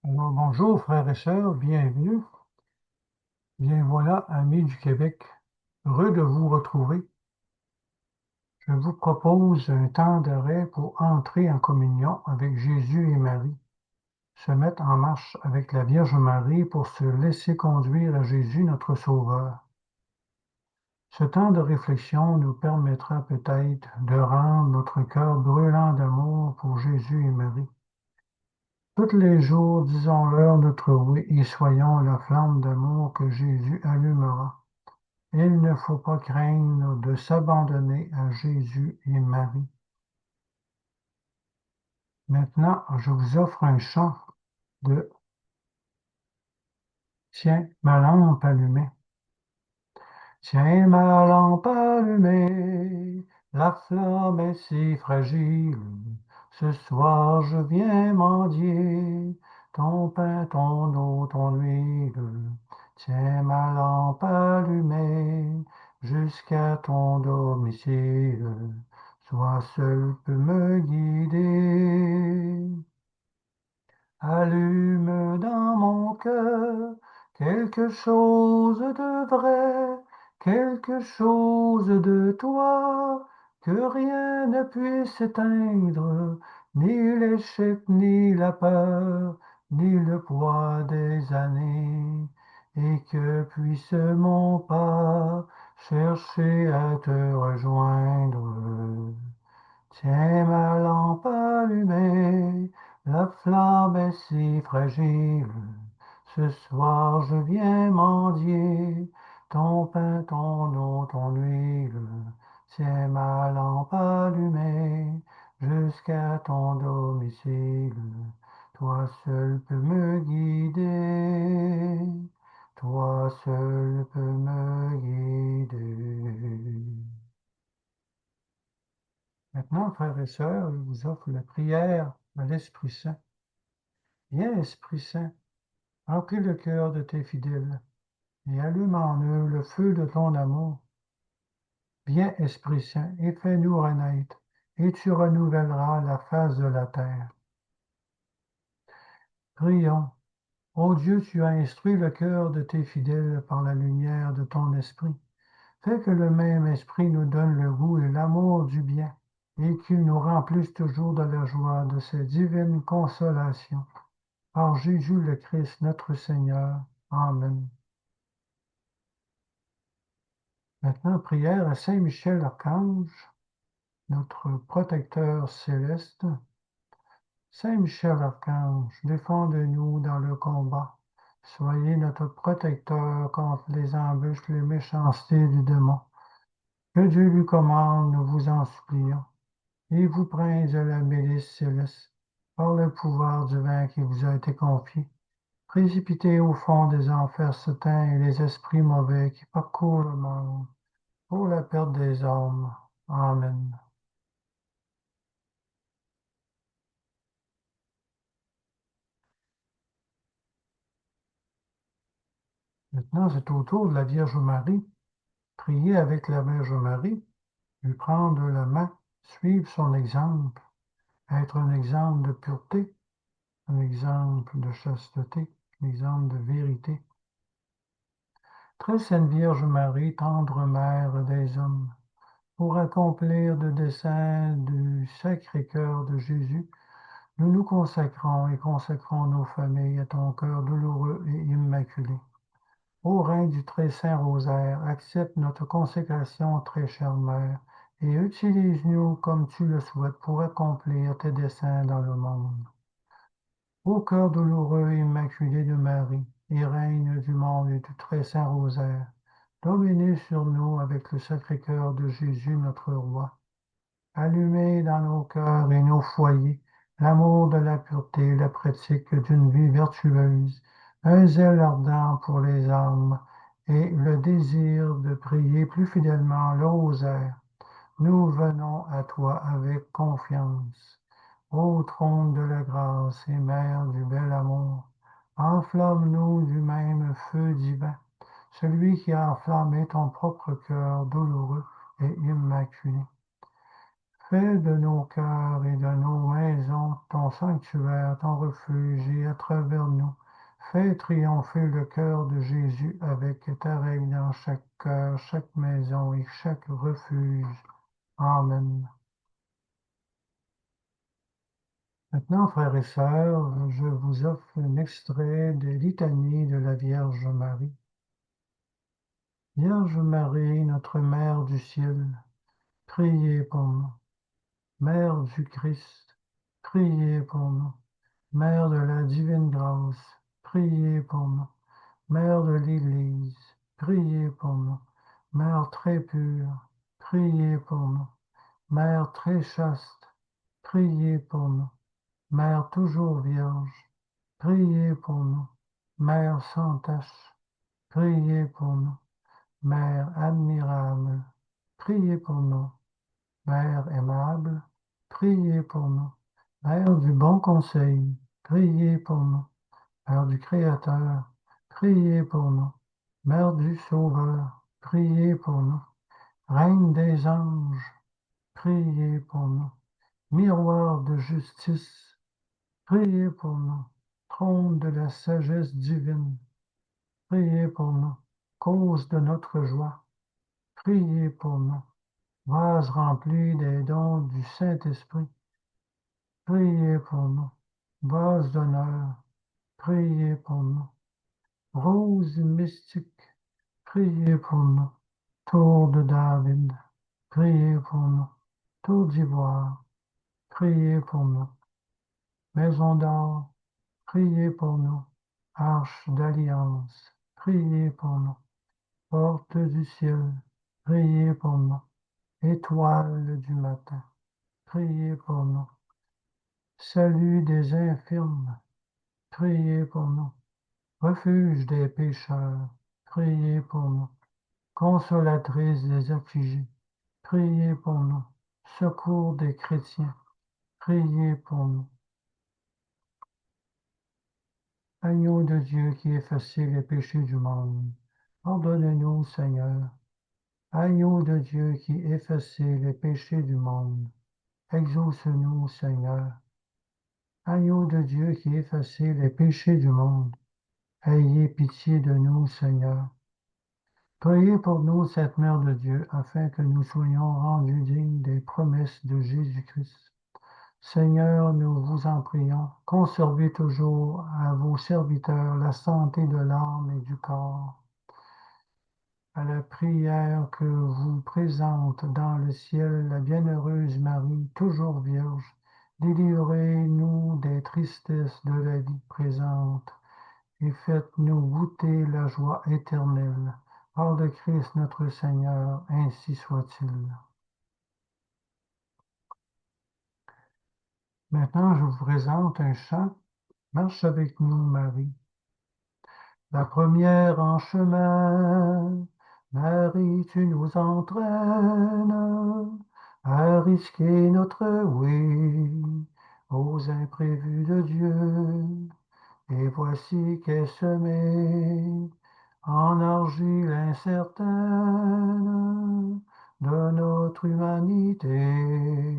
Alors, bonjour frères et sœurs, bienvenue. Bien voilà, amis du Québec, heureux de vous retrouver. Je vous propose un temps d'arrêt pour entrer en communion avec Jésus et Marie, se mettre en marche avec la Vierge Marie pour se laisser conduire à Jésus notre Sauveur. Ce temps de réflexion nous permettra peut-être de rendre notre cœur brûlant d'amour pour Jésus et Marie. Tous les jours, disons-leur notre oui et soyons la flamme d'amour que Jésus allumera. Il ne faut pas craindre de s'abandonner à Jésus et Marie. Maintenant, je vous offre un chant de Tiens, ma lampe allumée. Tiens, ma lampe allumée, la flamme est si fragile. Ce soir, je viens mendier ton pain, ton eau, ton huile. Tiens, ma lampe allumée jusqu'à ton domicile. Toi seul peux me guider. Allume dans mon cœur quelque chose de vrai, quelque chose de toi, que rien ne puisse éteindre, ni l'échec, ni la peur, ni le poids des années, et que puisse mon pas chercher à te rejoindre. Tiens ma lampe allumée, la flamme est si fragile. Ce soir je viens mendier ton pain, ton eau, ton huile. Tiens ma lampe allumée jusqu'à ton domicile. Toi seul peux me guider. Toi seul peux me guider. Maintenant, frères et sœurs, je vous offre la prière de l'Esprit Saint. Viens, Esprit Saint, remplis le cœur de tes fidèles et allume en eux le feu de ton amour. Viens, Esprit Saint, et fais-nous renaître, et tu renouvelleras la face de la terre. Prions. Ô Dieu, tu as instruit le cœur de tes fidèles par la lumière de ton esprit. Fais que le même esprit nous donne le goût et l'amour du bien, et qu'il nous remplisse toujours de la joie de ces divines consolations. Par Jésus le Christ, notre Seigneur. Amen. Maintenant, prière à Saint Michel Archange, notre protecteur céleste. Saint Michel Archange, défendez-nous dans le combat. Soyez notre protecteur contre les embûches, les méchancetés du démon. Que Dieu lui commande, nous vous en supplions. Et vous, prince de la milice céleste, par le pouvoir divin qui vous a été confié, précipitez au fond des enfers Satan et les esprits mauvais qui parcourent le monde pour la perte des hommes. Amen. Maintenant, c'est au tour de la Vierge Marie. Priez avec la Vierge Marie, lui prendre la main, suivre son exemple, être un exemple de pureté, un exemple de chasteté, un exemple de vérité. Très sainte Vierge Marie, tendre mère des hommes, pour accomplir le dessein du Sacré-Cœur de Jésus, nous nous consacrons et consacrons nos familles à ton cœur douloureux et immaculé. Ô Reine du très saint rosaire, accepte notre consécration, très chère Mère, et utilise-nous comme tu le souhaites pour accomplir tes desseins dans le monde. Ô cœur douloureux et immaculé de Marie, et Reine du monde et du très saint rosaire, dominez sur nous avec le Sacré-Cœur de Jésus notre Roi. Allumez dans nos cœurs et nos foyers l'amour de la pureté, la pratique d'une vie vertueuse, un zèle ardent pour les âmes et le désir de prier plus fidèlement le rosaire. Nous venons à toi avec confiance. Ô trône de la grâce et mère du bel amour, enflamme-nous du même feu divin, celui qui a enflammé ton propre cœur douloureux et immaculé. Fais de nos cœurs et de nos maisons ton sanctuaire, ton refuge, et à travers nous, fais triompher le cœur de Jésus avec ta règle dans chaque cœur, chaque maison et chaque refuge. Amen. Maintenant, frères et sœurs, je vous offre un extrait des litanies de la Vierge Marie. Vierge Marie, notre Mère du ciel, priez pour nous. Mère du Christ, priez pour nous. Mère de la divine grâce, priez pour nous. Mère de l'Église, priez pour nous. Mère très pure, priez pour nous. Mère très chaste, priez pour nous. Mère toujours vierge, priez pour nous. Mère sans tache, priez pour nous. Mère admirable, priez pour nous. Mère aimable, priez pour nous. Mère du bon conseil, priez pour nous. Mère du Créateur, priez pour nous. Mère du Sauveur, priez pour nous. Reine des anges, priez pour nous. Miroir de justice, priez pour nous. Trône de la sagesse divine, priez pour nous. Cause de notre joie, priez pour nous. Vase rempli des dons du Saint-Esprit, priez pour nous. Vase d'honneur, priez pour nous. Rose mystique, priez pour nous. Tour de David, priez pour nous. Tour d'ivoire, priez pour nous. Maison d'or, priez pour nous. Arche d'alliance, priez pour nous. Porte du ciel, priez pour nous. Étoile du matin, priez pour nous. Salut des infirmes, priez pour nous. Refuge des pécheurs, priez pour nous. Consolatrice des affligés, priez pour nous. Secours des chrétiens, priez pour nous. Agneau de Dieu qui effacez les péchés du monde, pardonne-nous, Seigneur. Agneau de Dieu qui effacez les péchés du monde, exauce-nous, Seigneur. Agneau de Dieu qui effacez les péchés du monde, ayez pitié de nous, Seigneur. Priez pour nous, cette Mère de Dieu, afin que nous soyons rendus dignes des promesses de Jésus-Christ. Seigneur, nous vous en prions, conservez toujours à vos serviteurs la santé de l'âme et du corps. À la prière que vous présente dans le ciel la bienheureuse Marie, toujours vierge, délivrez-nous des tristesses de la vie présente et faites-nous goûter la joie éternelle. Par le Christ notre Seigneur, ainsi soit-il. Maintenant, je vous présente un chant. Marche avec nous, Marie. La première en chemin, Marie, tu nous entraînes à risquer notre oui aux imprévus de Dieu. Et voici qu'est semé en argile incertaine de notre humanité,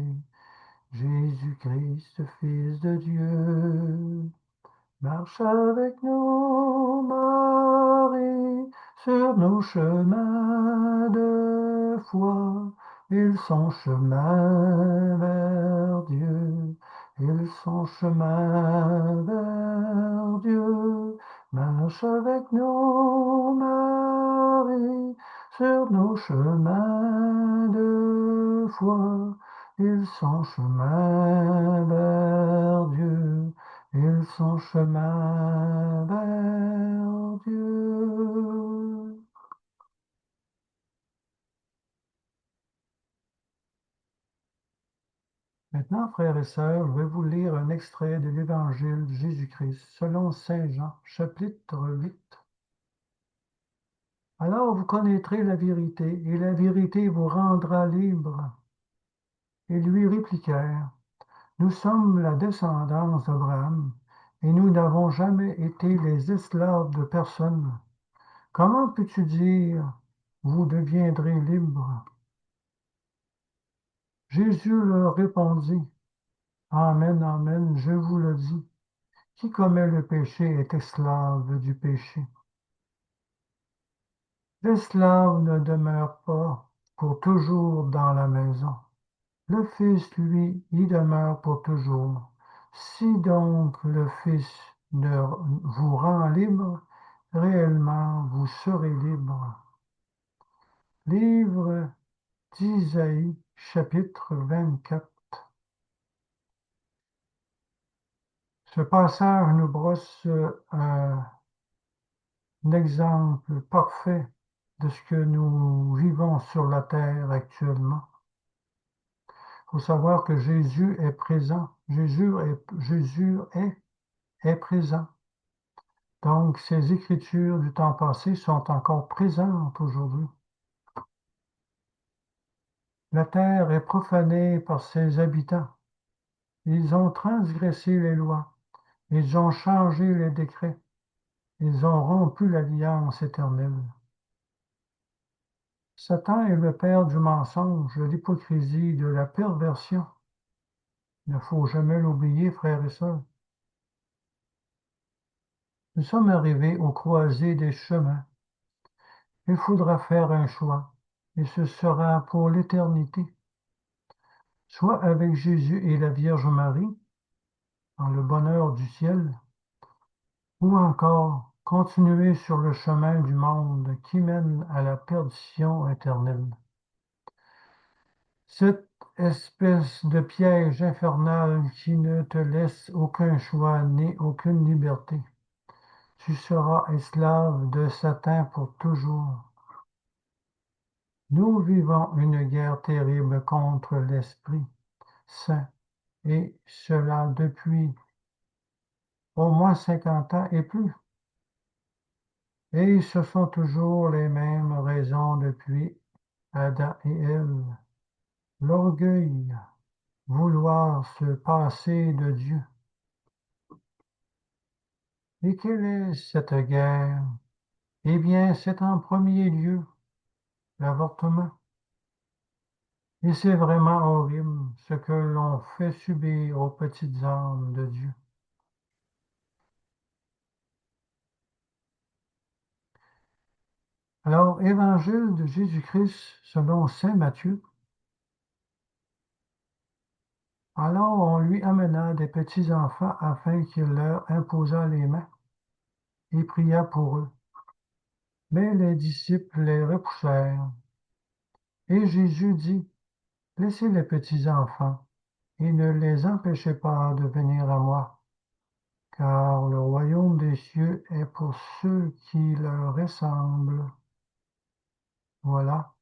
Jésus-Christ, Fils de Dieu. Marche avec nous, Marie, sur nos chemins de foi. Ils sont chemin vers Dieu, ils sont chemin vers Dieu. Marche avec nous, Marie, sur nos chemins de foi. Ils sont chemin vers Dieu. Ils sont chemin vers Dieu. Maintenant, frères et sœurs, je vais vous lire un extrait de l'Évangile de Jésus-Christ selon Saint Jean, chapitre 8. Alors vous connaîtrez la vérité, et la vérité vous rendra libre. Et lui répliquèrent, nous sommes la descendance d'Abraham, et nous n'avons jamais été les esclaves de personne. Comment peux-tu dire, vous deviendrez libres? Jésus leur répondit, Amen, amen, je vous le dis. Qui commet le péché est esclave du péché. L'esclave ne demeure pas pour toujours dans la maison. Le Fils, lui, y demeure pour toujours. Si donc le Fils vous rend libre, réellement vous serez libre. Livre d'Isaïe, chapitre 24. Ce passage nous brosse un exemple parfait de ce que nous vivons sur la terre actuellement. Il faut savoir que Jésus est présent. Jésus est présent. Donc, ces écritures du temps passé sont encore présentes aujourd'hui. La terre est profanée par ses habitants. Ils ont transgressé les lois. Ils ont changé les décrets. Ils ont rompu l'alliance éternelle. Satan est le père du mensonge, de l'hypocrisie, de la perversion. Il ne faut jamais l'oublier, frères et sœurs. Nous sommes arrivés au croisé des chemins. Il faudra faire un choix, et ce sera pour l'éternité. Soit avec Jésus et la Vierge Marie, dans le bonheur du ciel, ou encore continuer sur le chemin du monde qui mène à la perdition éternelle. Cette espèce de piège infernal qui ne te laisse aucun choix ni aucune liberté. Tu seras esclave de Satan pour toujours. Nous vivons une guerre terrible contre l'Esprit Saint, et cela depuis au moins 50 ans et plus. Et ce sont toujours les mêmes raisons depuis Adam et Ève. L'orgueil, vouloir se passer de Dieu. Et quelle est cette guerre? Eh bien, c'est en premier lieu l'avortement. Et c'est vraiment horrible ce que l'on fait subir aux petites âmes de Dieu. Alors, Évangile de Jésus-Christ selon saint Matthieu. Alors on lui amena des petits enfants afin qu'il leur imposât les mains et pria pour eux. Mais les disciples les repoussèrent. Et Jésus dit, laissez les petits enfants et ne les empêchez pas de venir à moi, car le royaume des cieux est pour ceux qui leur ressemblent. Voilà.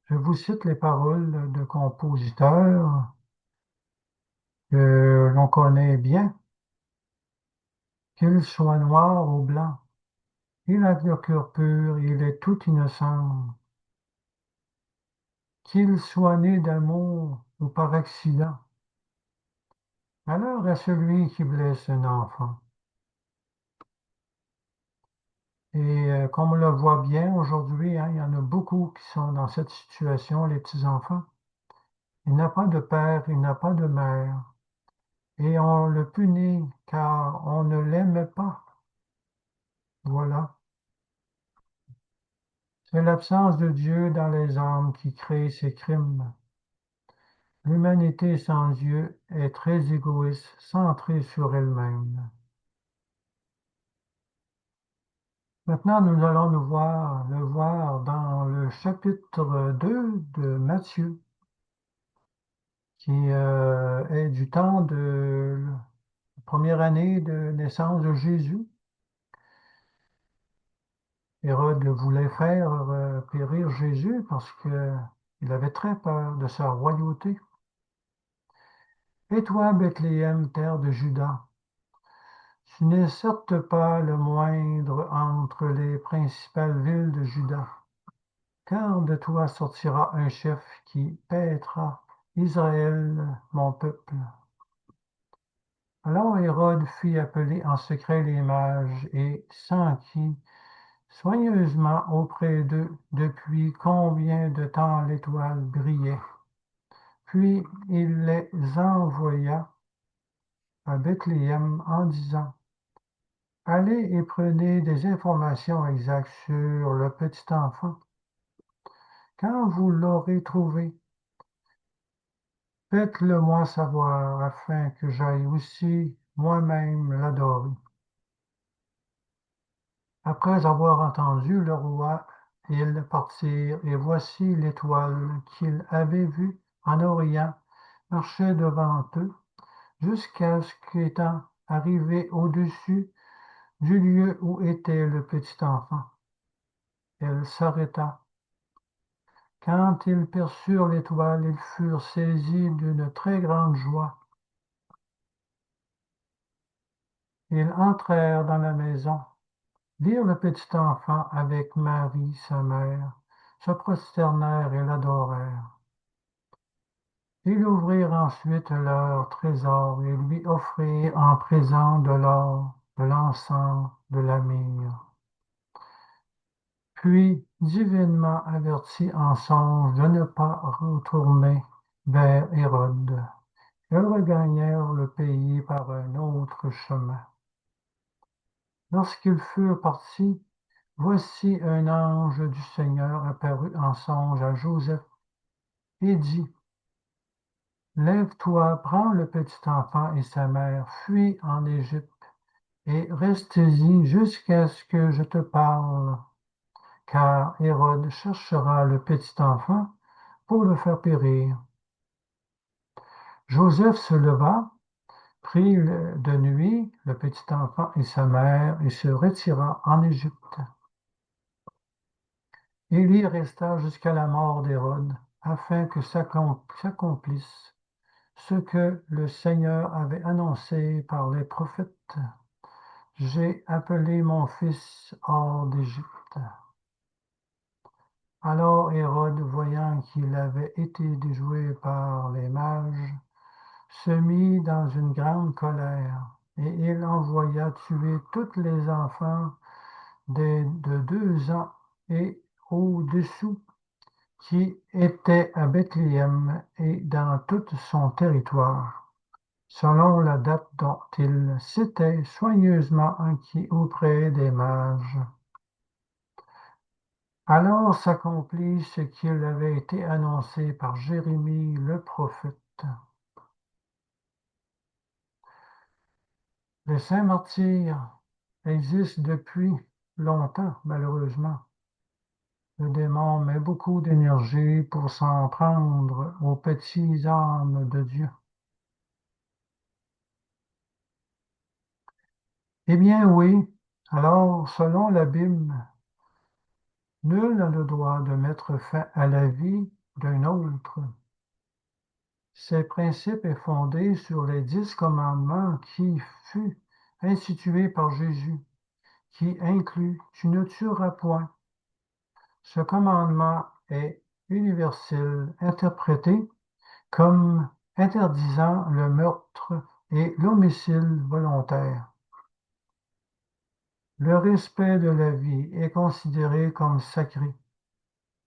Je vous cite les paroles de compositeurs que l'on connaît bien, qu'ils soient noirs ou blancs. Il a le cœur pur, il est tout innocent. Qu'il soit né d'amour ou par accident. Malheur à celui qui blesse un enfant. Et comme on le voit bien aujourd'hui, hein, il y en a beaucoup qui sont dans cette situation, les petits-enfants. Il n'a pas de père, il n'a pas de mère. Et on le punit car on ne l'aime pas. Voilà. C'est l'absence de Dieu dans les âmes qui crée ces crimes. L'humanité sans Dieu est très égoïste, centrée sur elle-même. Maintenant, nous allons le voir dans le chapitre 2 de Matthieu, qui est du temps de la première année de naissance de Jésus. Hérode voulait faire périr Jésus parce qu'il avait très peur de sa royauté. Et toi, Bethléem, terre de Juda, tu n'es certes pas le moindre entre les principales villes de Juda, car de toi sortira un chef qui paîtra Israël, mon peuple. Alors Hérode fit appeler en secret les mages et s'enquit soigneusement auprès d'eux depuis combien de temps l'étoile brillait. Puis il les envoya à Bethléem en disant: Allez et prenez des informations exactes sur le petit enfant. Quand vous l'aurez trouvé, faites-le-moi savoir afin que j'aille aussi moi-même l'adorer. Après avoir entendu le roi, ils partirent, et voici l'étoile qu'ils avaient vue en Orient marchait devant eux, jusqu'à ce qu'étant arrivée au-dessus du lieu où était le petit enfant, elle s'arrêta. Quand ils perçurent l'étoile, ils furent saisis d'une très grande joie. Ils entrèrent dans la maison, virent le petit enfant avec Marie, sa mère, se prosternèrent et l'adorèrent. Ils ouvrirent ensuite leur trésor et lui offrirent en présent de l'or, de l'encens, de la myrrhe. Puis, divinement avertis en songe de ne pas retourner vers Hérode, ils regagnèrent le pays par un autre chemin. Lorsqu'ils furent partis, voici un ange du Seigneur apparut en songe à Joseph et dit: Lève-toi, prends le petit enfant et sa mère, fuis en Égypte et reste-y jusqu'à ce que je te parle, car Hérode cherchera le petit enfant pour le faire périr. Joseph se leva, prit de nuit le petit enfant et sa mère et se retira en Égypte. Il y resta jusqu'à la mort d'Hérode, afin que s'accomplisse ce que le Seigneur avait annoncé par les prophètes. J'ai appelé mon fils hors d'Égypte. Alors Hérode, voyant qu'il avait été déjoué par les mages, se mit dans une grande colère, et il envoya tuer tous les enfants de 2 ans et au-dessous qui étaient à Bethléem et dans tout son territoire, selon la date dont il s'était soigneusement acquis auprès des mages. Alors s'accomplit ce qui avait été annoncé par Jérémie le prophète. Les saints martyrs existent depuis longtemps, malheureusement. Le démon met beaucoup d'énergie pour s'en prendre aux petits âmes de Dieu. Eh bien oui, alors selon la Bible, nul n'a le droit de mettre fin à la vie d'un autre. Ce principe est fondé sur les 10 commandements qui fut institué par Jésus, qui inclut: Tu ne tueras point. Ce commandement est universel, interprété comme interdisant le meurtre et l'homicide volontaire. Le respect de la vie est considéré comme sacré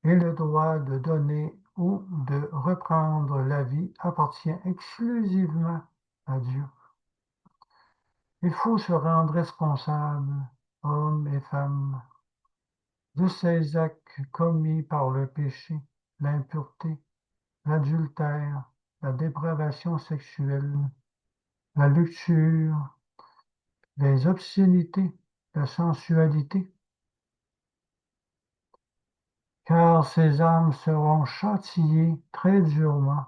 et le droit de donner ou de reprendre la vie appartient exclusivement à Dieu. Il faut se rendre responsable, hommes et femmes, de ces actes commis par le péché, l'impureté, l'adultère, la dépravation sexuelle, la luxure, les obscénités, la sensualité, car ces âmes seront châtiées très durement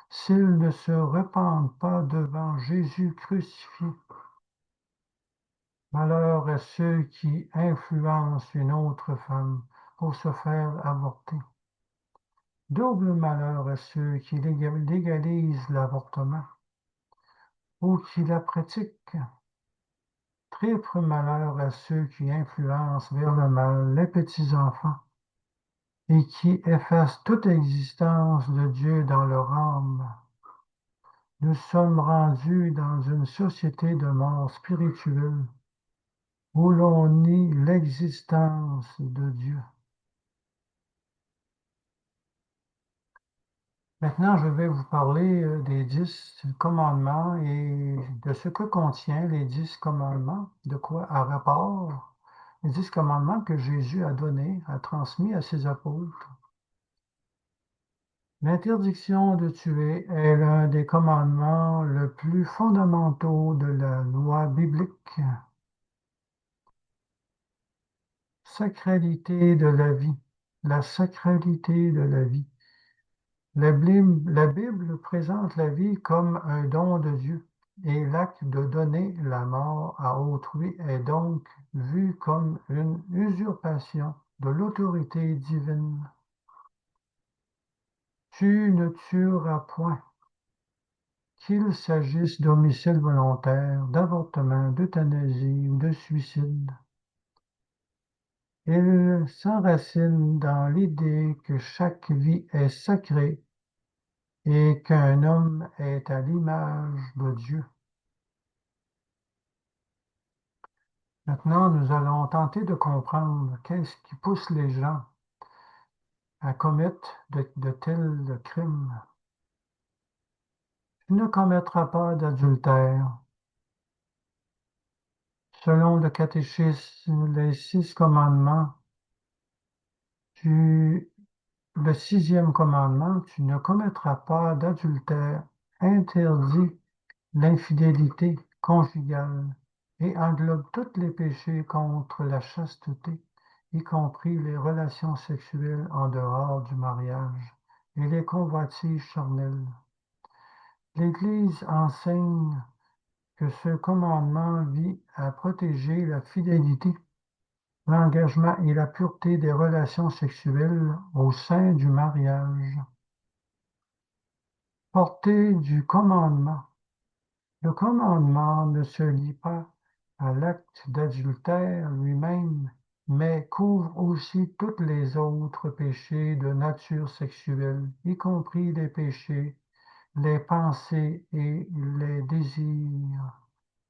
s'ils ne se repentent pas devant Jésus crucifié. Malheur à ceux qui influencent une autre femme pour se faire avorter. Double malheur à ceux qui légalisent l'avortement ou qui la pratiquent. Triple malheur à ceux qui influencent vers le mal les petits-enfants et qui effacent toute existence de Dieu dans leur âme. Nous sommes rendus dans une société de mort spirituelle où l'on nie l'existence de Dieu. Maintenant, je vais vous parler des 10 commandements et de ce que contient les 10 commandements, de quoi a rapport les 10 commandements que Jésus a donnés, a transmis à ses apôtres. L'interdiction de tuer est l'un des commandements le plus fondamentaux de la loi biblique. Sacralité de la vie. La sacralité de la vie. La Bible présente la vie comme un don de Dieu et l'acte de donner la mort à autrui est donc vu comme une usurpation de l'autorité divine. Tu ne tueras point, qu'il s'agisse d'homicide volontaire, d'avortement, d'euthanasie ou de suicide. Il s'enracine dans l'idée que chaque vie est sacrée et qu'un homme est à l'image de Dieu. Maintenant, nous allons tenter de comprendre qu'est-ce qui pousse les gens à commettre de tels crimes. Tu ne commettras pas d'adultère. Selon le catéchisme, les 6 commandements, tu, le 6e commandement, tu ne commettras pas d'adultère, interdit l'infidélité conjugale et englobe tous les péchés contre la chasteté, y compris les relations sexuelles en dehors du mariage et les convoitises charnelles. L'Église enseigne que ce commandement vise à protéger la fidélité, l'engagement et la pureté des relations sexuelles au sein du mariage. Portée du commandement. Le commandement ne se lie pas à l'acte d'adultère lui-même, mais couvre aussi tous les autres péchés de nature sexuelle, y compris les péchés, les pensées et les désirs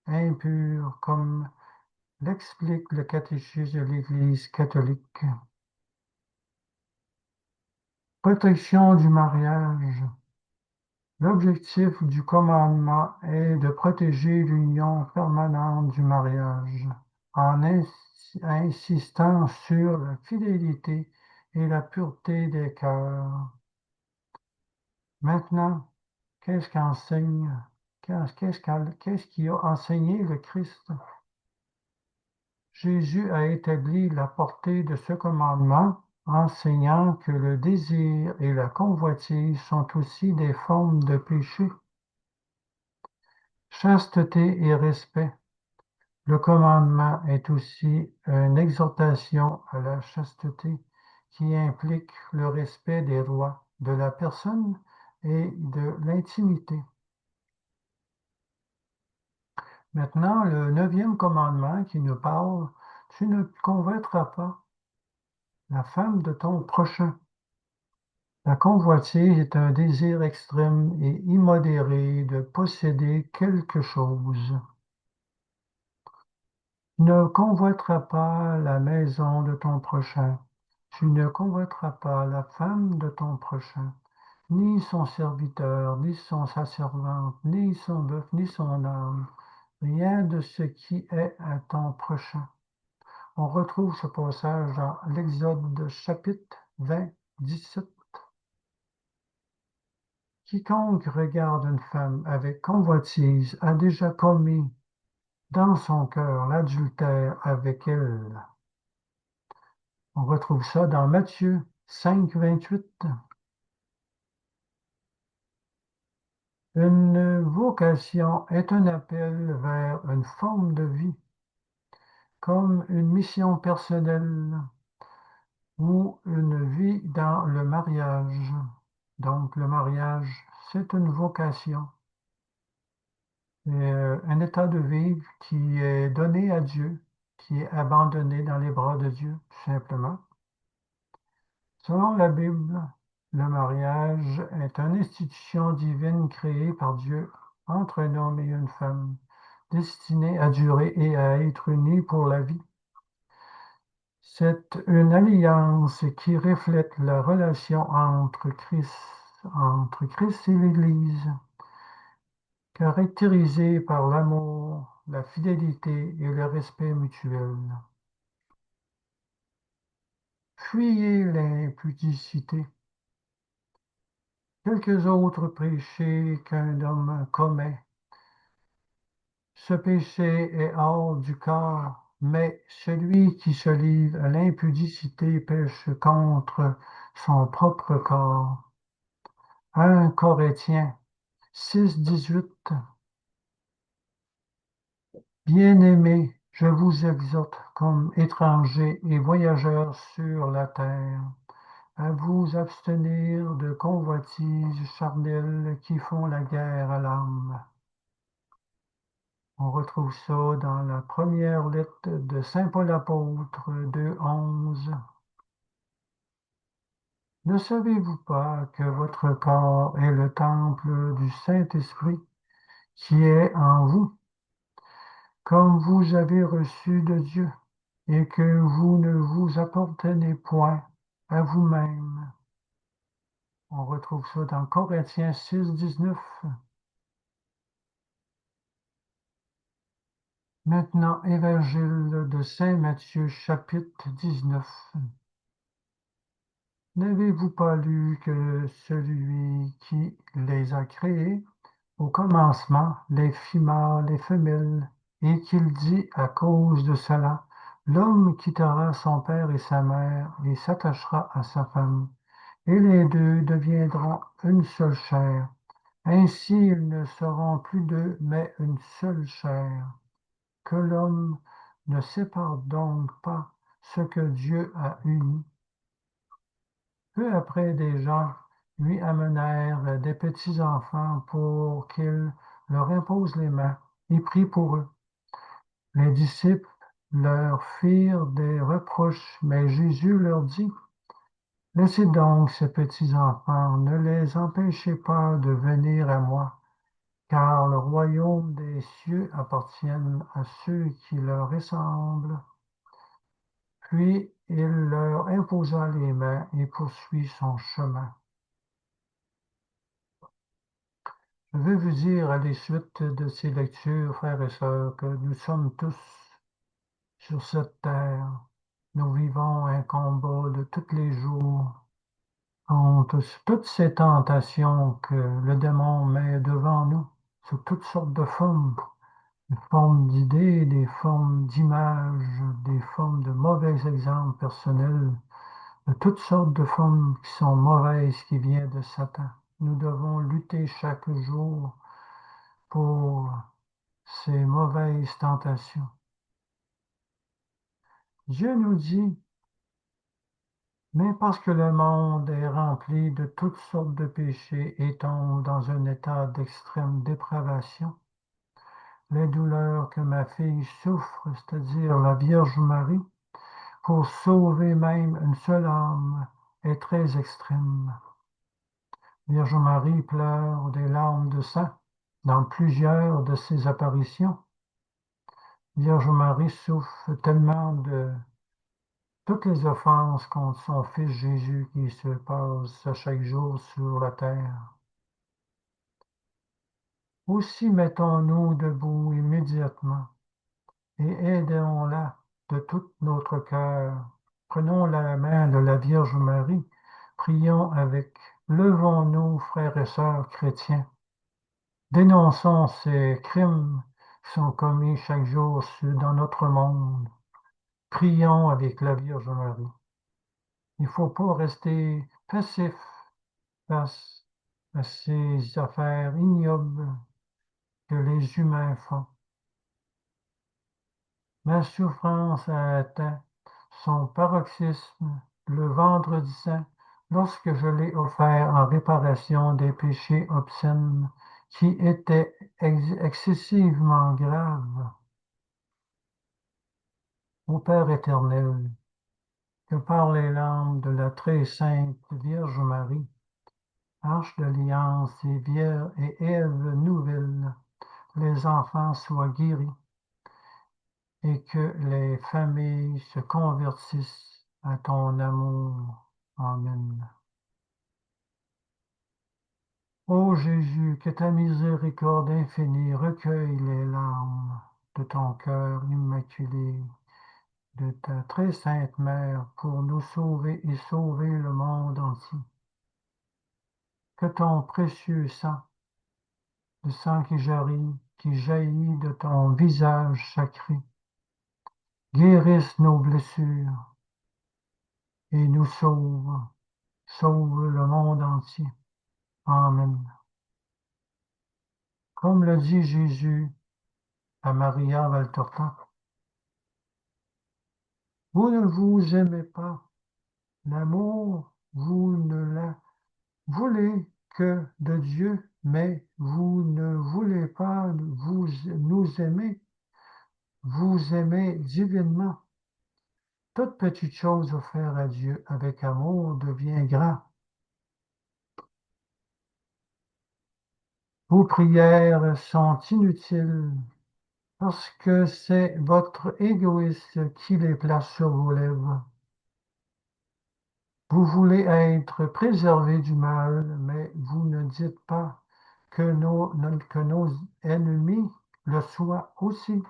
impurs, comme l'explique le catéchisme de l'Église catholique. Protection du mariage. L'objectif du commandement est de protéger l'union permanente du mariage en insistant sur la fidélité et la pureté des cœurs. Maintenant, qu'est-ce qu'enseigne, qu'est-ce qui a enseigné le Christ? Jésus a établi la portée de ce commandement, enseignant que le désir et la convoitise sont aussi des formes de péché. Chasteté et respect. Le commandement est aussi une exhortation à la chasteté qui implique le respect des droits de la personne et de l'intimité. Maintenant, le 9e commandement qui nous parle, tu ne convoiteras pas la femme de ton prochain. La convoitise est un désir extrême et immodéré de posséder quelque chose. Ne convoiteras pas la maison de ton prochain. Tu ne convoiteras pas la femme de ton prochain, ni son serviteur, ni sa servante, ni son bœuf, ni son âne, rien de ce qui est à ton prochain. On retrouve ce passage dans l'Exode chapitre 20, 17. Quiconque regarde une femme avec convoitise a déjà commis dans son cœur l'adultère avec elle. On retrouve ça dans Matthieu 5, 28. Une vocation est un appel vers une forme de vie, comme une mission personnelle ou une vie dans le mariage. Donc, le mariage, c'est une vocation, un état de vie qui est donné à Dieu, qui est abandonné dans les bras de Dieu, tout simplement. Selon la Bible, le mariage est une institution divine créée par Dieu entre un homme et une femme, destinée à durer et à être unis pour la vie. C'est une alliance qui reflète la relation entre Christ entre Christ et l'Église, caractérisée par l'amour, la fidélité et le respect mutuel. Fuyez l'impudicité. Quelques autres péchés qu'un homme commet. Ce péché est hors du corps, mais celui qui se livre à l'impudicité pêche contre son propre corps. 1 Corinthiens 6, 18. Bien-aimés, je vous exhorte comme étrangers et voyageurs sur la terre, à vous abstenir de convoitises charnelles qui font la guerre à l'âme. On retrouve ça dans la première lettre de Saint Paul apôtre 2,11. Ne savez-vous pas que votre corps est le temple du Saint-Esprit qui est en vous, comme vous avez reçu de Dieu, et que vous ne vous appartenez point à vous-même? On retrouve ça dans Corinthiens 6, 19. Maintenant, Évangile de Saint Matthieu, chapitre 19. N'avez-vous pas lu que celui qui les a créés, au commencement, les fit mâles et femelles, et qu'il dit à cause de cela, l'homme quittera son père et sa mère et s'attachera à sa femme, et les deux deviendront une seule chair. Ainsi ils ne seront plus deux, mais une seule chair. Que l'homme ne sépare donc pas ce que Dieu a uni. Peu après, des gens lui amenèrent des petits-enfants pour qu'il leur impose les mains et prie pour eux. Les disciples leur firent des reproches, mais Jésus leur dit, laissez donc ces petits-enfants, ne les empêchez pas de venir à moi, car le royaume des cieux appartient à ceux qui leur ressemblent. Puis il leur imposa les mains et poursuit son chemin. Je veux vous dire à la suite de ces lectures, frères et sœurs, que nous sommes tous sur cette terre. Nous vivons un combat de tous les jours contre toutes ces tentations que le démon met devant nous, sous toutes sortes de formes, des formes d'idées, des formes d'images, des formes de mauvais exemples personnels, de toutes sortes de formes qui sont mauvaises, qui viennent de Satan. Nous devons lutter chaque jour pour ces mauvaises tentations. Dieu nous dit, mais parce que le monde est rempli de toutes sortes de péchés et tombe dans un état d'extrême dépravation, les douleurs que ma fille souffre, c'est-à-dire la Vierge Marie, pour sauver même une seule âme, est très extrême. Vierge Marie pleure des larmes de sang dans plusieurs de ses apparitions. Vierge Marie souffre tellement de toutes les offenses contre son Fils Jésus qui se passent chaque jour sur la terre. Aussi mettons-nous debout immédiatement et aidons-la de tout notre cœur. Prenons la main de la Vierge Marie, prions avec. Levons-nous, frères et sœurs chrétiens. Dénonçons ces crimes qui sont commis chaque jour dans notre monde. Prions avec la Vierge Marie. Il ne faut pas rester passif face à ces affaires ignobles que les humains font. Ma souffrance a atteint son paroxysme le vendredi saint, lorsque je l'ai offert en réparation des péchés obscènes qui étaient excessivement graves. Ô Père éternel, que par les larmes de la très sainte Vierge Marie, Arche d'alliance et Ève nouvelle, les enfants soient guéris et que les familles se convertissent à ton amour. Amen. Ô Jésus, que ta miséricorde infinie recueille les larmes de ton cœur immaculé, de ta très sainte mère, pour nous sauver et sauver le monde entier. Que ton précieux sang, le sang qui jaillit de ton visage sacré, guérisse nos blessures et nous sauve le monde entier. Amen. Comme le dit Jésus à Maria Valtorta, vous ne vous aimez pas. L'amour, vous ne la voulez que de Dieu, mais vous ne voulez pas nous aimer. Vous aimez divinement. Toute petite chose offerte à Dieu avec amour devient grand. Vos prières sont inutiles parce que c'est votre égoïsme qui les place sur vos lèvres. Vous voulez être préservé du mal, mais vous ne dites pas que nos ennemis le soient aussi.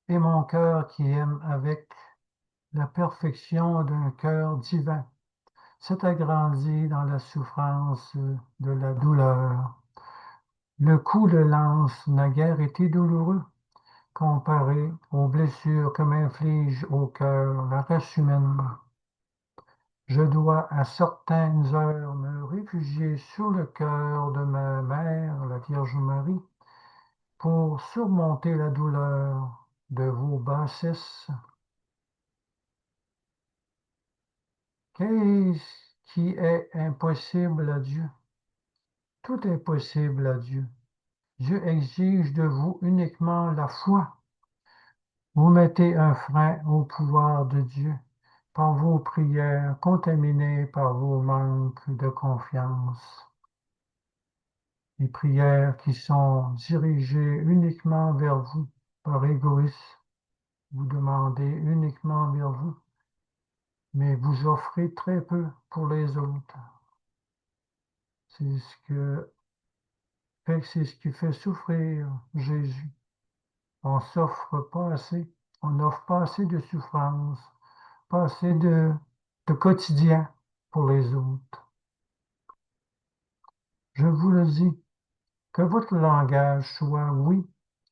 Et mon cœur qui aime avec la perfection d'un cœur divin s'est agrandi dans la souffrance de la douleur. Le coup de lance n'a guère été douloureux comparé aux blessures que m'inflige au cœur la race humaine. Je dois à certaines heures me réfugier sur le cœur de ma mère, la Vierge Marie, pour surmonter la douleur de vos bassesses. Qu'est-ce qui est impossible à Dieu? Tout est possible à Dieu. Dieu exige de vous uniquement la foi. Vous mettez un frein au pouvoir de Dieu par vos prières contaminées par vos manques de confiance. Les prières qui sont dirigées uniquement vers vous par égoïsme, vous demandez uniquement vers vous, mais vous offrez très peu pour les autres. C'est c'est ce qui fait souffrir Jésus. On s'offre pas assez, on n'offre pas assez de souffrance, pas assez de quotidien pour les autres. Je vous le dis, que votre langage soit oui,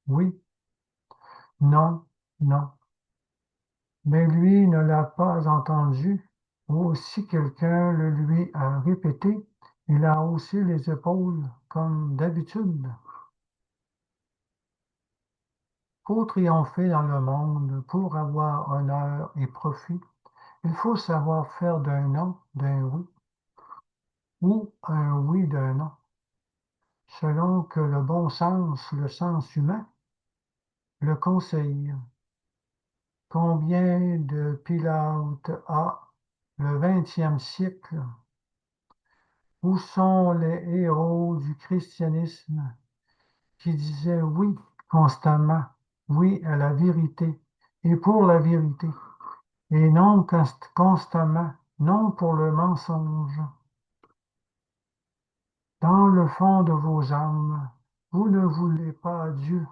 oui, non, non. Mais lui ne l'a pas entendu, ou si quelqu'un le lui a répété, il a haussé les épaules comme d'habitude. Pour triompher dans le monde, pour avoir honneur et profit, il faut savoir faire d'un non d'un oui, ou un oui d'un non, selon que le bon sens, le sens humain, le conseille. Combien de pilotes a le XXe siècle? Où sont les héros du christianisme qui disaient oui constamment, oui à la vérité et pour la vérité, et non constamment, non pour le mensonge? Dans le fond de vos âmes, vous ne voulez pas Dieu,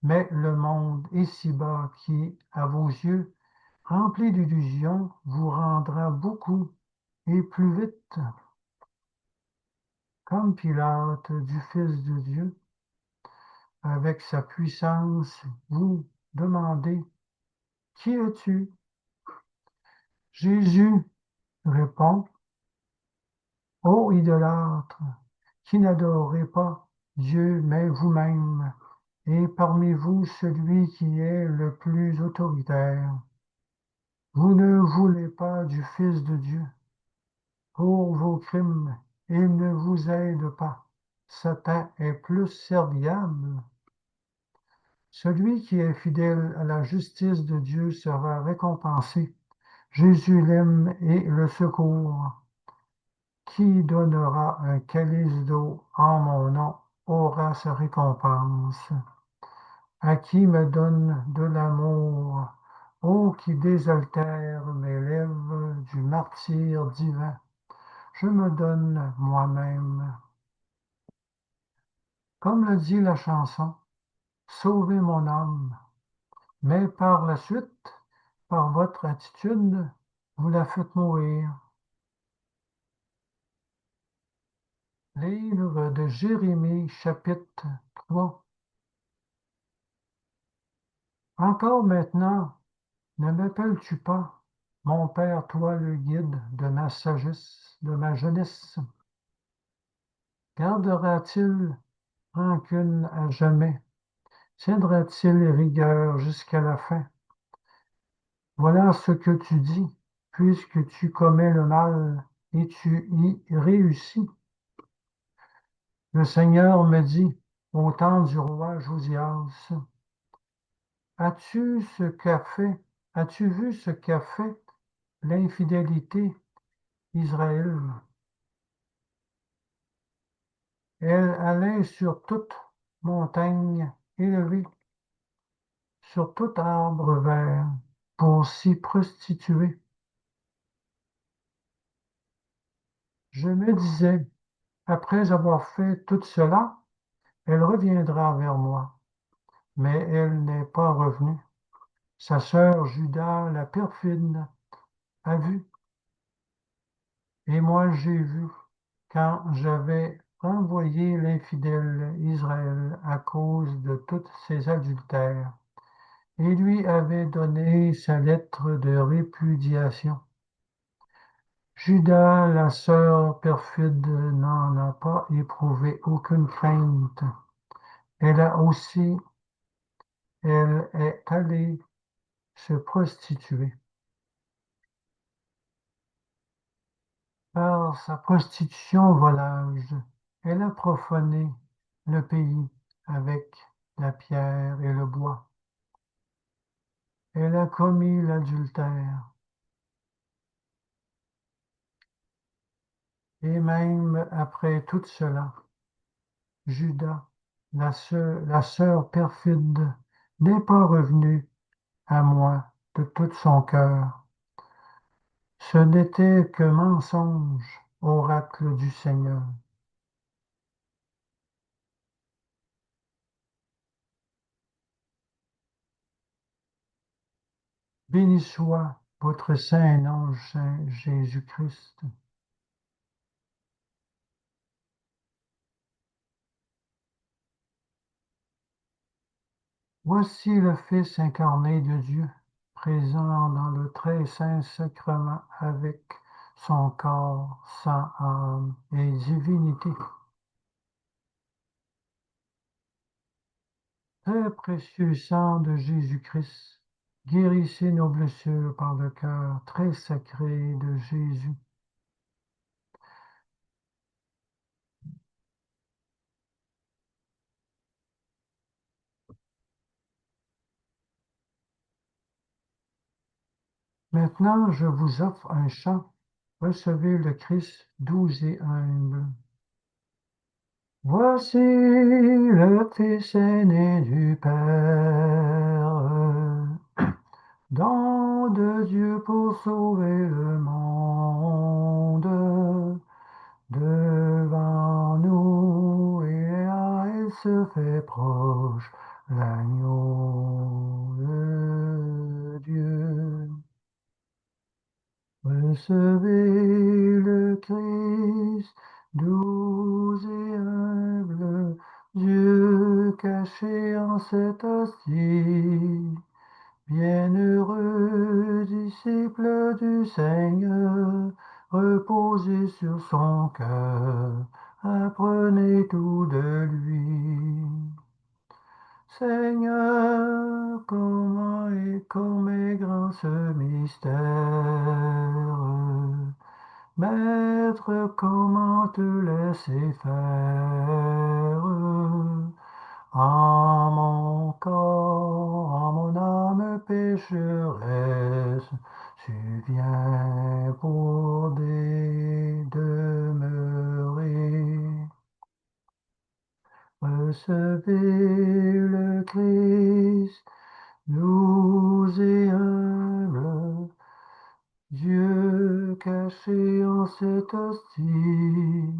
mais le monde ici-bas qui, à vos yeux, rempli d'illusions, vous rendra beaucoup et plus vite. Comme Pilate du Fils de Dieu, avec sa puissance, vous demandez, qui es-tu? Jésus répond, ô idolâtre, qui n'adorez pas Dieu mais vous-même, et parmi vous celui qui est le plus autoritaire. Vous ne voulez pas du Fils de Dieu. Pour vos crimes, il ne vous aide pas. Satan est plus serviable. Celui qui est fidèle à la justice de Dieu sera récompensé. Jésus l'aime et le secourt. Qui donnera un calice d'eau en mon nom aura sa récompense. À qui me donne de l'amour, ô qui désaltère mes lèvres du martyre divin, je me donne moi-même. Comme le dit la chanson, sauvez mon âme. Mais par la suite, par votre attitude, vous la faites mourir. Livre de Jérémie, chapitre 3. Encore maintenant, ne m'appelles-tu pas, mon père, toi le guide de ma sagesse, de ma jeunesse? Gardera-t-il rancune à jamais? Tiendra-t-il rigueur jusqu'à la fin? Voilà ce que tu dis, puisque tu commets le mal et tu y réussis. Le Seigneur me dit, au temps du roi Josias, as-tu ce qu'a fait, as-tu vu ce qu'a fait l'infidélité Israël? Elle allait sur toute montagne élevée, sur tout arbre vert, pour s'y prostituer. Je me disais, après avoir fait tout cela, elle reviendra vers moi. Mais elle n'est pas revenue. Sa sœur Judas, la perfide, a vu, et moi j'ai vu, quand j'avais renvoyé l'infidèle Israël à cause de tous ses adultères, et lui avait donné sa lettre de répudiation. Judas, la sœur perfide, n'en a pas éprouvé aucune crainte. Elle a aussi, elle est allée se prostituer. Par sa prostitution volage, elle a profané le pays avec la pierre et le bois. Elle a commis l'adultère. Et même après tout cela, Judas, la sœur perfide, n'est pas revenue à moi de tout son cœur. Ce n'était que mensonge, oracle du Seigneur. Béni soit votre saint ange, Saint Jésus-Christ. Voici le Fils incarné de Dieu, présent dans le très saint sacrement avec son corps, sa âme et divinité. Très précieux sang de Jésus-Christ, guérissez nos blessures par le cœur très sacré de Jésus. Maintenant, je vous offre un chant. Recevez le Christ doux et humble. Voici le Fils aîné du Père, don de Dieu pour sauver le monde. Devant nous, il se fait proche, l'agneau de Dieu. Recevez le Christ, doux et humble, Dieu caché en cette hostie. Bienheureux disciple du Seigneur, reposez sur son cœur, apprenez tout de lui. Seigneur, comme est grand ce mystère. Maître, comment te laisser faire? En mon corps, en mon âme pécheresse, tu viens pour demeurer. Recevez le Christ, nous et humble, Dieu caché caché en cette hostie.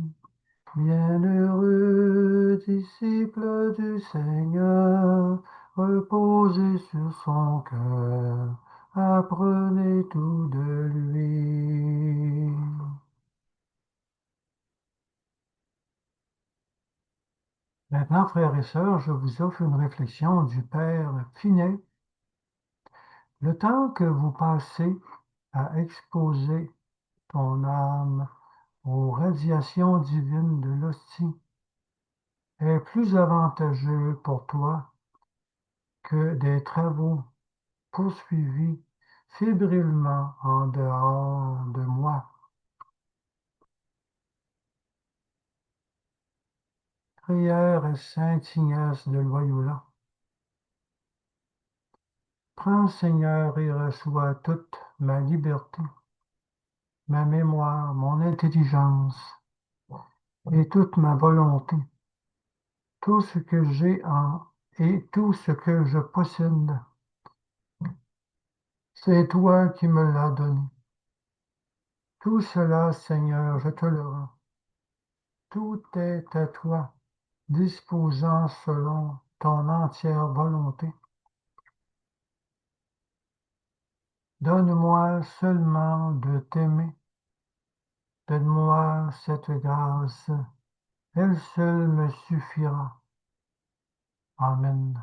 Bienheureux disciple du Seigneur, reposez sur son cœur, apprenez tout de lui. Maintenant, frères et sœurs, je vous offre une réflexion du Père Finet. Le temps que vous passez à exposer ton âme aux radiations divines de l'hostie est plus avantageux pour toi que des travaux poursuivis fébrilement en dehors de moi. Prière à Saint Ignace de Loyola. Prends, Seigneur, et reçois toute ma liberté, ma mémoire, mon intelligence et toute ma volonté, tout ce que j'ai en et tout ce que je possède. C'est toi qui me l'as donné. Tout cela, Seigneur, je te le rends. Tout est à toi, disposant selon ton entière volonté. Donne-moi seulement de t'aimer. Donne-moi cette grâce. Elle seule me suffira. Amen.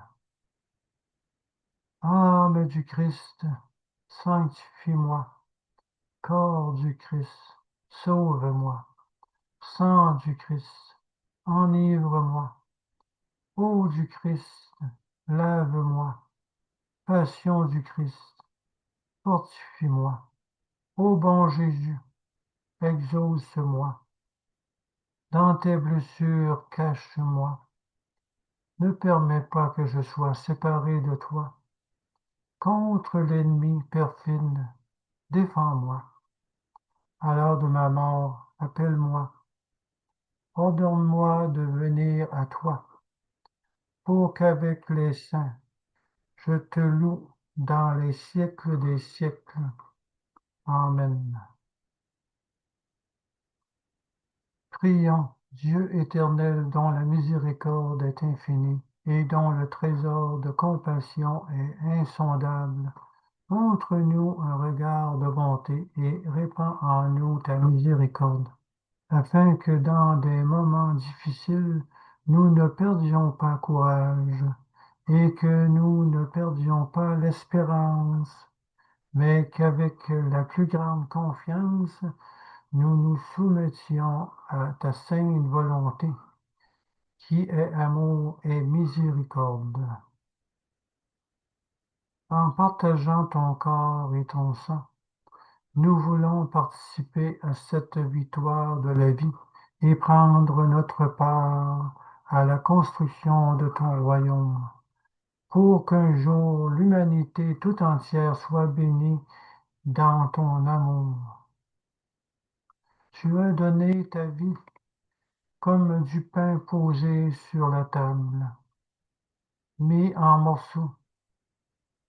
Âme du Christ, sanctifie-moi. Corps du Christ, sauve-moi. Sang du Christ, enivre-moi. Eau du Christ, lave-moi. Passion du Christ, fortifie-moi. Ô bon Jésus, exauce-moi. Dans tes blessures, cache-moi. Ne permets pas que je sois séparé de toi. Contre l'ennemi perfide, défends-moi. À l'heure de ma mort, appelle-moi. Ordonne-moi de venir à toi, pour qu'avec les saints, je te loue dans les siècles des siècles. Amen. Prions, Dieu éternel, dont la miséricorde est infinie et dont le trésor de compassion est insondable. Montre-nous un regard de bonté et répands en nous ta miséricorde, afin que dans des moments difficiles, nous ne perdions pas courage et que nous ne perdions pas l'espérance, mais qu'avec la plus grande confiance, nous nous soumettions à ta sainte volonté, qui est amour et miséricorde. En partageant ton corps et ton sang, nous voulons participer à cette victoire de la vie et prendre notre part à la construction de ton royaume, pour qu'un jour l'humanité tout entière soit bénie dans ton amour. Tu as donné ta vie comme du pain posé sur la table, mis en morceaux,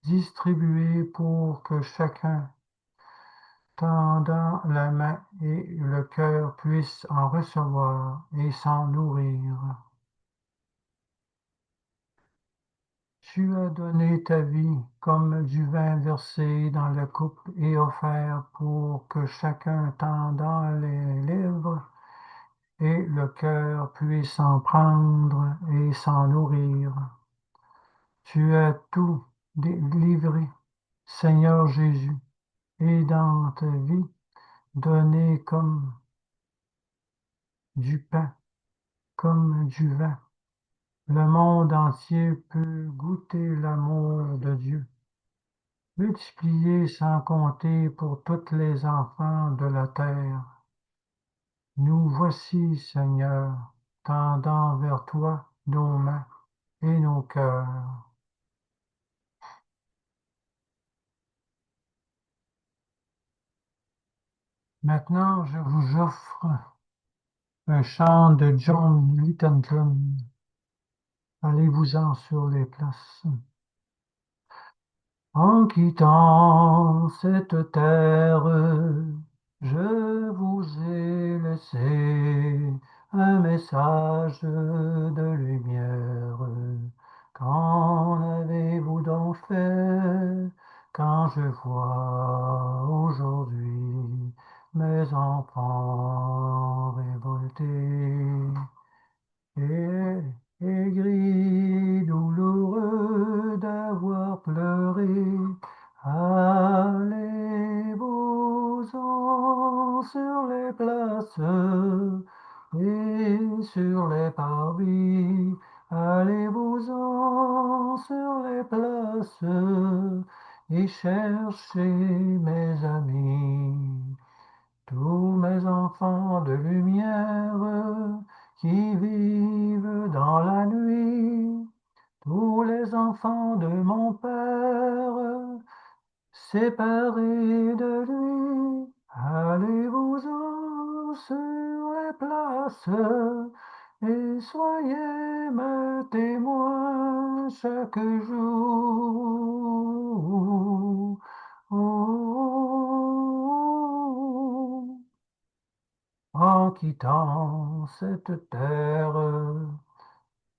distribué pour que chacun, tendant la main et le cœur, puisse en recevoir et s'en nourrir. Tu as donné ta vie comme du vin versé dans la coupe et offert pour que chacun, tendant les lèvres et le cœur, puisse en prendre et s'en nourrir. Tu as tout livré, Seigneur Jésus, et dans ta vie donné comme du pain, comme du vin. Le monde entier peut goûter l'amour de Dieu, multiplié sans compter pour tous les enfants de la terre. Nous voici, Seigneur, tendant vers toi nos mains et nos cœurs. Maintenant, je vous offre un chant de John Littenton. Allez-vous-en sur les places. En quittant cette terre, Je vous ai laissé un message de lumière. Qu'en avez-vous donc fait quand je vois aujourd'hui mes enfants révoltés? Et, et gris douloureux d'avoir pleuré, allez-vous-en sur les places et sur les parvis, allez-vous-en sur les places et cherchez mes amis. Tous mes enfants de lumière qui vivent dans la nuit, tous les enfants de mon Père séparés de lui, allez-vous-en sur les places et soyez mes témoins chaque jour. Oh, en quittant cette terre,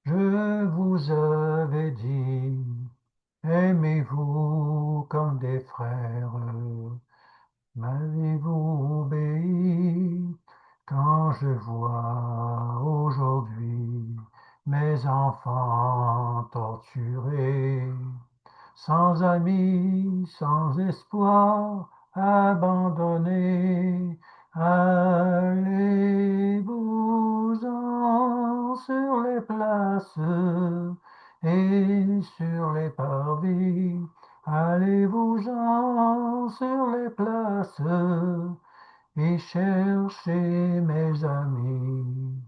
je vous avais dit, aimez-vous comme des frères. M'avez-vous obéi quand je vois aujourd'hui mes enfants torturés? Sans amis, sans espoir, abandonnés, allez-vous-en sur les places et sur les parvis, allez-vous-en sur les places et cherchez mes amis.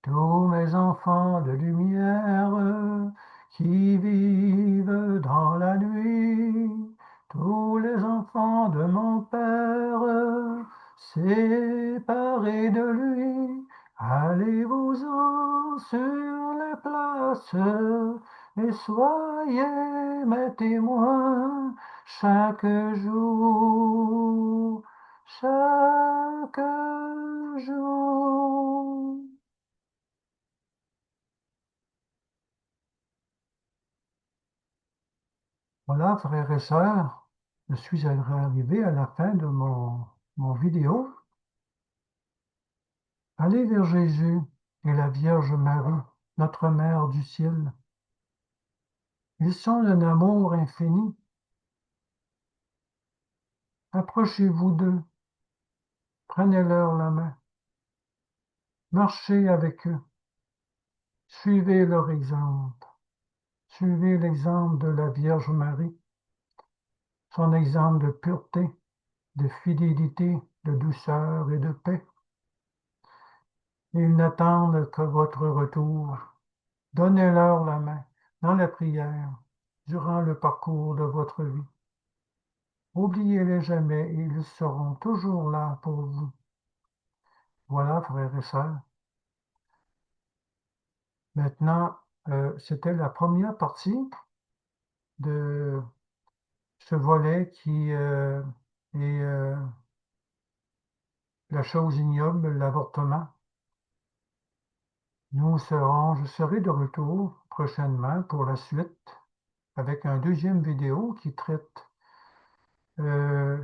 Tous mes enfants de lumière qui vivent dans la nuit, tous les enfants de mon Père séparés de lui, allez-vous-en sur les places et soyez mes témoins chaque jour, chaque jour. Voilà, frères et sœurs, je suis arrivé à la fin de mon vidéo. Allez vers Jésus et la Vierge Marie, notre Mère du ciel. Ils sont d'un amour infini. Approchez-vous d'eux, prenez-leur la main, marchez avec eux, suivez leur exemple. Suivez l'exemple de la Vierge Marie, son exemple de pureté, de fidélité, de douceur et de paix. Ils n'attendent que votre retour. Donnez-leur la main dans la prière durant le parcours de votre vie. Oubliez-les jamais et ils seront toujours là pour vous. Voilà, frères et sœurs. Maintenant, c'était la première partie de ce volet qui est la chose ignoble, l'avortement. Je serai de retour prochainement pour la suite avec un deuxième vidéo qui traite euh,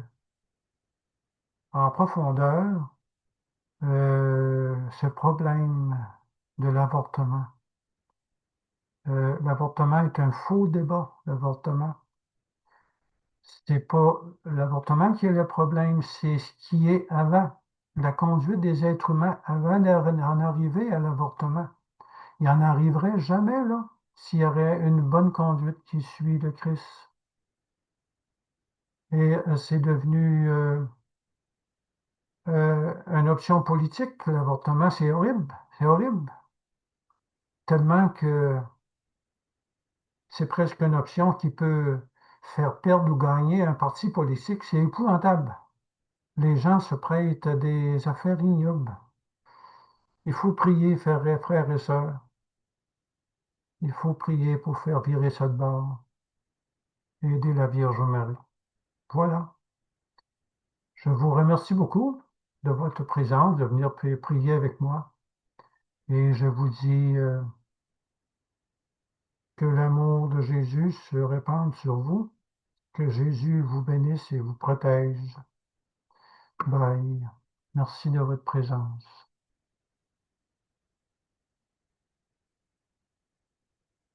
en profondeur ce problème de l'avortement. L'avortement est un faux débat. L'avortement, c'est pas l'avortement qui est le problème, c'est ce qui est avant, la conduite des êtres humains avant d'en arriver à l'avortement. Il n'y en arriverait jamais là s'il y aurait une bonne conduite qui suit le Christ. Et c'est devenu une option politique. L'avortement, c'est horrible. C'est horrible. Tellement que c'est presque une option qui peut faire perdre ou gagner un parti politique. C'est épouvantable. Les gens se prêtent à des affaires ignobles. Il faut prier, frères et sœurs. Il faut prier pour faire virer ça de bord et aider la Vierge Marie. Voilà. Je vous remercie beaucoup de votre présence, de venir prier avec moi. Et je vous dis que l'amour de Jésus se répande sur vous, que Jésus vous bénisse et vous protège. Bye. Merci de votre présence.